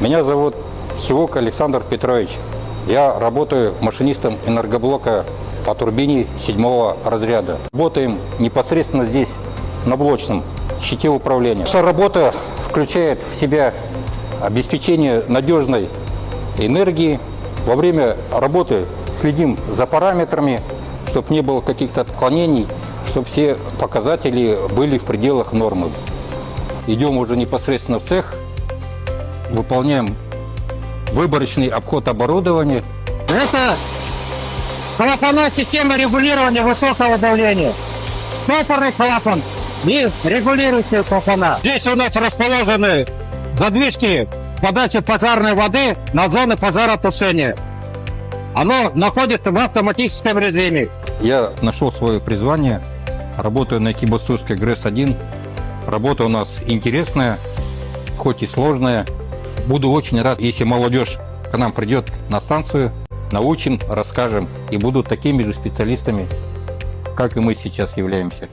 Меня зовут Хивук Александр Петрович. Я работаю машинистом энергоблока по турбине 7-го разряда. Работаем непосредственно здесь, на блочном щите управления. Наша работа включает в себя обеспечение надежной энергии. Во время работы следим за параметрами, чтобы не было каких-то отклонений, чтобы все показатели были в пределах нормы. Идем уже непосредственно в цех, выполняем выборочный обход оборудования. Это клапана системы регулирования высокого давления. Штопорный клапан и регулирующие клапана. Здесь у нас расположены задвижки подачи пожарной воды на зоны пожаротушения. Оно находится в автоматическом режиме. Я нашел свое призвание, работаю на Экибастузской ГРЭС-1. Работа у нас интересная, хоть и сложная. Буду очень рад, если молодежь к нам придет на станцию, научим, расскажем и будут такими же специалистами, как и мы сейчас являемся.